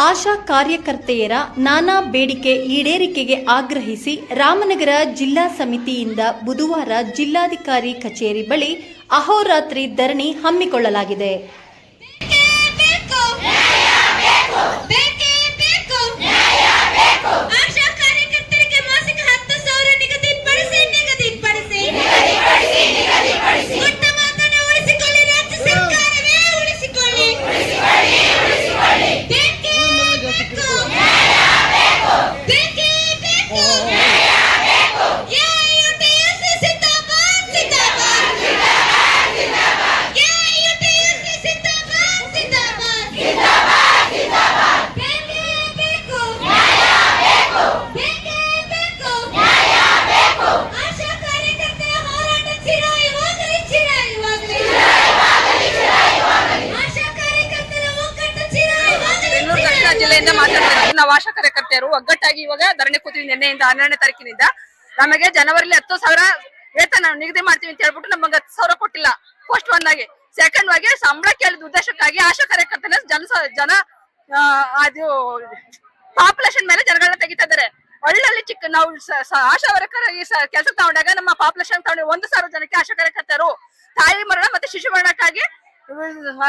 ಆಶಾ ಕಾರ್ಯಕರ್ತೆಯರ ನಾನಾ ಬೇಡಿಕೆ ಈಡೇರಿಕೆಗೆ ಆಗ್ರಹಿಸಿ ರಾಮನಗರ ಜಿಲ್ಲಾ ಸಮಿತಿಯಿಂದ ಬುಧವಾರ ಜಿಲ್ಲಾಧಿಕಾರಿ ಕಚೇರಿ ಬಳಿ ಅಹೋರಾತ್ರಿ ಧರಣಿ ಹಮ್ಮಿಕೊಳ್ಳಲಾಗಿದೆ. ಜಿಲ್ಲೆಯಿಂದ ಮಾತಾಡ್ತಿದ್ದೀವಿ. ನಾವು ಆಶಾ ಕಾರ್ಯಕರ್ತೆಯರು ಒಗ್ಗಟ್ಟಾಗಿ ಇವಾಗ ಧರಣಿ ಕೂತೀವಿ. ನಿನ್ನೆಯಿಂದ 12ನೇ ತಾರೀಕಿನಿಂದ ನಮಗೆ ಜನವರಿಲಿ 10,000 ವೇತನ ನಿಗದಿ ಮಾಡ್ತೀವಿ ಅಂತ ಹೇಳ್ಬಿಟ್ಟು ನಮಗೆ 10,000 ಕೊಟ್ಟಿಲ್ಲ. ಫಸ್ಟ್ ಒಂದಾಗಿ, ಸೆಕೆಂಡ್ ಆಗಿ ಸಂಬಳ ಕೇಳಿದ ಉದ್ದೇಶಕ್ಕಾಗಿ ಆಶಾ ಕಾರ್ಯಕರ್ತನ ಜನ ಅದು ಪಾಪ್ಯುಲೇಷನ್ ಮೇಲೆ ಜನಗಳನ್ನ ತೆಗಿತಾ ಇದ್ದಾರೆ. ಹಳ್ಳಿ ಚಿಕ್ಕ ನಾವು ಆಶಾ ವರ್ಕರಾಗಿ ಕೆಲಸ ತಗೊಂಡಾಗ ನಮ್ಮ ಪಾಪ್ಯುಲೇಷನ್ ತಗೊಂಡು 1,000 ಜನಕ್ಕೆ ಆಶಾ ಕಾರ್ಯಕರ್ತರು ತಾಯಿ ಮರಣ ಮತ್ತೆ ಶಿಶು ಮರಣಕ್ಕಾಗಿ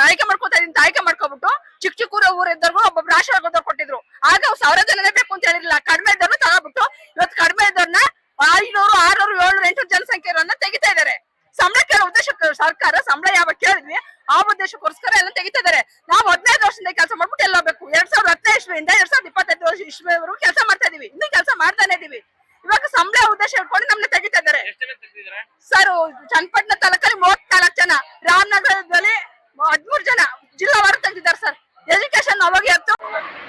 ಆಯ್ಕೆ ಮಾಡ್ಕೊತಾ ಇದ್ದೀನಿ. ಆಯ್ಕೆ ಮಾಡ್ಕೊಬಿಟ್ಟು ಚಿಕ್ಕ ಊರಿದ್ದವ್ರಿಗೂ ಒಬ್ಬೊಬ್ರು ಆಶೀರ್ವಾದ ಕೊಟ್ಟಿದ್ರು. ಆಗ 1,000 ಜನನೇ ಬೇಕು ಅಂತ ಹೇಳಿರಲಿಲ್ಲ. ಕಡಿಮೆ ಇದ್ದವ್ರನ್ನ ತಗೋಬಿಟ್ಟು ಇವತ್ತು ಕಡಿಮೆ ಇದ್ದವ್ರನ್ನ 500, 600, 700, 800 ಜನಸಂಖ್ಯೆಯನ್ನ ತೆಗಿತಾ ಇದ್ದಾರೆ. ಸಂಬಳ ಕೇಳೋ ಉದ್ದೇಶಕ್ಕೆ ಸರ್ಕಾರ ಸಂಬಳ ಯಾವಾಗ ಕೇಳಿದ್ವಿ ಆ ಉದ್ದೇಶಕ್ಕೋಸ್ಕರ ಎಲ್ಲ ತೆಗಿತಾ ಇದ್ದಾರೆ. ನಾವು 15 ವರ್ಷದಿಂದ ಕೆಲಸ ಮಾಡ್ಬಿಟ್ಟು ಎಲ್ಲ ಬೇಕು. 2015 ಇಸ್ವಿಯಿಂದ 2025 ಇಸ್ವಿವರೆಗೂ ಕೆಲಸ ಮಾಡ್ತಾ ಇದೀವಿ. ಇನ್ನೂ ಕೆಲಸ ಮಾಡ್ತಾನೆ ಇದೀವಿ. ಇವಾಗ ಸಂಬಳ ಉದ್ದೇಶ ಇಟ್ಕೊಂಡು ನಮ್ನ ತೆಗಿತಾ ಇದ್ದಾರೆ ಸರ್. ಚನ್ನಪಟ್ಟಣ ತಾಲೂಕಲ್ಲಿ 34 ಜನ, ರಾಮನಗರದಲ್ಲಿ 13 ಜನ, ಜಿಲ್ಲಾವಾರು ತೆಗೆದಿದ್ದಾರೆ ಸರ್. ಎಜುಕೇಶನ್ ಅವಾಗ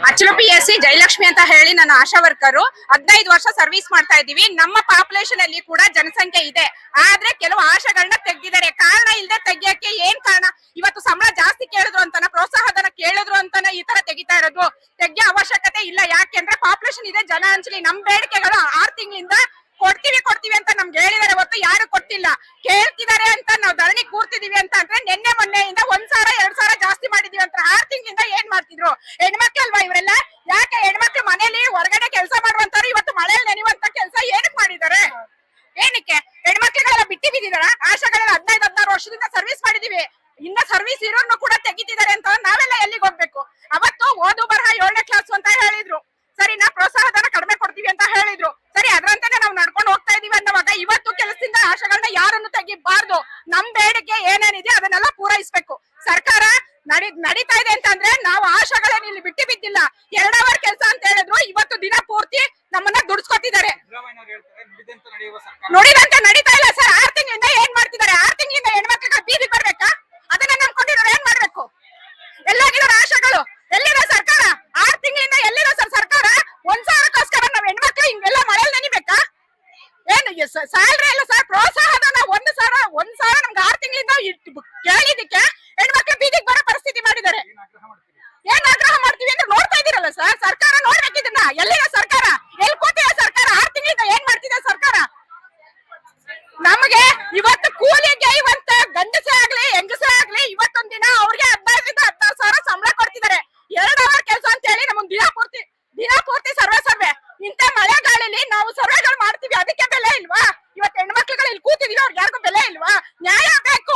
ಅಚ್ಚಲು PSC ಜಯಲಕ್ಷ್ಮಿ ಅಂತ ಹೇಳಿ ನಾನು ಆಶಾ ವರ್ಕರು 15 ವರ್ಷ ಸರ್ವಿಸ್ ಮಾಡ್ತಾ ಇದೀವಿ. ನಮ್ಮ ಪಾಪ್ಯುಲೇಷನ್ ಅಲ್ಲಿ ಕೂಡ ಜನಸಂಖ್ಯೆ ಇದೆ. ಆದ್ರೆ ಕೆಲವು ಆಶಾಗಳನ್ನ ತೆಗ್ದಿದ್ದಾರೆ. ಕಾರಣ ಇಲ್ಲದೆ ತೆಗಿಯಕ್ಕೆ ಏನ್ ಕಾರಣ? ಇವತ್ತು ಸಂಬಳ ಜಾಸ್ತಿ ಕೇಳಿದ್ರು ಅಂತಾನ, ಪ್ರೋತ್ಸಾಹಧನ ಕೇಳಿದ್ರು ಅಂತಾನ ಈ ತರ ತೆಗಿತಾ ಇರೋದು. ತೆಗಿಯೋ ಅವಶ್ಯಕತೆ ಇಲ್ಲ. ಯಾಕೆಂದ್ರೆ ಪಾಪ್ಯುಲೇಷನ್ ಇದೆ, ಜನ ಹಂಚಲಿ. ನಮ್ ಬೇಡಿಕೆಗಳು 6 ತಿಂಗಳಿಂದ ಕೊಡ್ತೀವಿ ಅಂತ ನಮ್ಗೆ ಹೇಳಿದಾರೆ, ಹೊತ್ತು ಯಾರು ಕೊಟ್ಟಿಲ್ಲ. ಕೇಳ್ತಿದ್ದಾರೆ ಅಂತ ನಾವು ಧರಣಿ ಕೂರ್ತಿದೀವಿ ಅಂತ ಅಂದ್ರೆ ನಿನ್ನೆ ಮೊನ್ನೆಯಿಂದ 1,000, 2,000 ಜಾಸ್ತಿ ಮಾಡಿದೀವಿ ಅಂತ. 6 ತಿಂಗಳಿಂದ ಏನ್ ಮಾಡ್ತಿದ್ರು? ಹೆಣ್ಮಕ್ಳಲ್ವಾ ಇವರೆಲ್ಲ? ಯಾಕೆ ಹೆಣ್ಮಕ್ಳು ಮನೇಲಿ ಹೊರಗಡೆ ಕೆಲಸ ಮಾಡುವಂತವ್ರು ಇವತ್ತು ಮಳೆಯಲ್ಲಿ ನೆನೆಯುವಂತ ಕೆಲಸ ಏನಕ್ಕೆ ಮಾಡಿದ್ದಾರೆ? ಏನಕ್ಕೆ ಹೆಣ್ಮಕ್ಳುಗಳೆಲ್ಲ ಬಿಟ್ಟಿ ಬಿದ್ದಿದಾರ? ಆಶಾಗಳೆಲ್ಲ 15, 16 ವರ್ಷದಿಂದ ಸರ್ವಿಸ್ ಮಾಡಿದೀವಿ. ಇನ್ನ ಸರ್ವಿಸ್ ಇರೋರ್ನು ಕೂಡ ತೆಗಿತಿದ್ದಾರೆ ಅಂತ ನಾವೆಲ್ಲ ಎಲ್ಲಿಗೆ ಹೋಗ್ಬೇಕು? ಅವತ್ತು ಓದು ಬರಹ 7ನೇ ಕ್ಲಾಸ್ ಅಂತ ಹೇಳಿದ್ರು. ಸರಿ, ನಾ ಪ್ರೋತ್ಸಾಹಧನ ಕಡಿಮೆ ಕೊಡ್ತೀವಿ ಅಂತ ಹೇಳಿದ್ರು. ಸರಿ, ಅದ್ರಂತಾನೆ ನಾವು ನಡ್ಕೊಂಡು ಹೋಗ್ತಾ ಇದೀವಿ ಅನ್ನೋವಾಗ ಇವತ್ತು ಕೆಲಸದಿಂದ ಆಶಾಗಳನ್ನ ಯಾರನ್ನು ತೆಗಿಬಾರ್ದು. ನಮ್ ಬೇಡಿಕೆ ಏನೇನಿದೆ ಅದನ್ನೆಲ್ಲ ಪೂರೈಸಬೇಕು. ಸರ್ಕಾರ ನಡೀತಾ ಇದೆ ಅಂತಂದ್ರೆ ನಾವು ಆಶಾಗಳನ್ನ ಇಲ್ಲಿ ಬಿಟ್ಟು ಬಿದ್ದಿಲ್ಲ. 2 ಅವರ್ ಕೆಲಸ ಅಂತ ಹೇಳಿದ್ರು. ಇವತ್ತು ದಿನ ಪೂರ್ತಿ ನಮ್ಮನ್ನ ದುಡಿಸ್ಕೊತಿದ್ದಾರೆ. ನುಡಿದಂತೆ ನಡೀತಾ ಇಲ್ಲ ಸರ್. 6 ತಿಂಗಳಿಂದ ಏನ್ ಮಾಡ್ತಿದ್ದಾರೆ? 6 ತಿಂಗಳಿಂದ ಹೆಣ್ಮಕ್ಳಿಗೆ ಬೀದಿ ಬರ್ಬೇಕಾ? ಅದನ್ನ ನಂಬ್ಕೊಂಡಿರೋರು ಏನ್ ಮಾಡ್ಬೇಕು? ಎಲ್ಲಾಗಿದ್ದಾರೆ ಆಶಾಗಳು? ಎಲ್ಲಿದೆ ಸರ್ಕಾರ? 6 ತಿಂಗಳಿಂದ ಎಲ್ಲಿದೆ ಸರ್ ಸರ್ಕಾರ? 1,000ಕ್ಕೋಸ್ಕರ ನಾವ್ ಹೆಣ್ಮಕ್ಳು ಹಿಂಗೆಲ್ಲ ಮಳೆಯಲ್ಲಿ ನೆನಿಬೇಕಾ? ಏನು ಸ್ಯಾಲ್ರಿ ಇಲ್ಲ ಸರ್, ಪ್ರೋತ್ಸಾಹಧನ 1,000 ನಮ್ಗೆ 6 ತಿಂಗಳಿಂದ ಕೇಳಿದಕ್ಕೆ ಹೆಣ್ಮಕ್ಳು ಬೀದಿಗೆ ಬರೋ ಪರಿಸ್ಥಿತಿ ಮಾಡಿದ್ದಾರೆ. ಏನ್ ಆಗ್ರಹ ಮಾಡ್ತೀವಿ ಅಂದ್ರೆ ನೋಡ್ತಾ ಇದೀರಲ್ಲ ಸರ್. ಸರ್ಕಾರ ನೋಡ್ಬೇಕಿದನ್ನ. ಎಲ್ಲಿದೆ ಸರ್ಕಾರ? ಎಲ್ಲಿ ಕೂತಿದೆ ಸರ್ಕಾರ? 6 ತಿಂಗಳಿಂದ ಏನ್ ಮಾಡ್ತಿದೆ ಸರ್ಕಾರ? ನಮಗೆ ಇವತ್ತು ಕೂಲಿಗೆ ಇವತ್ತು ಗಂಡಸೇ ಆಗ್ಲಿ ಹೆಂಗಸೇ ಆಗ್ಲಿ ಇವತ್ತೊಂದ್ ದಿನ ಅವ್ರಿಗೆ 15ರಿಂದ 16,000 ಸಂಬಳ ಕೊಡ್ತಿದ್ದಾರೆ. 2 ಅವರ್ ಕೆಲಸ ಅಂತ ಹೇಳಿ ನಮ್ಗೆ ದಿನ ಪೂರ್ತಿ ಸರ್ವೆ. ಇಂತ ಮಳೆ ಗಾಳಿಲಿ ನಾವು ಸರ್ವೆಗಳು ಮಾಡ್ತೀವಿ. ಅದಕ್ಕೆ ಬೆಲೆ ಇಲ್ವಾ? ಇವತ್ತು ಹೆಣ್ಮಕ್ಳುಗಳು ಇಲ್ಲಿ ಕೂತಿದೀವಿ, ಅವ್ರಿಗೆ ಯಾರಿಗೂ ಬೆಲೆ ಇಲ್ವಾ? ನ್ಯಾಯ ಬೇಕು.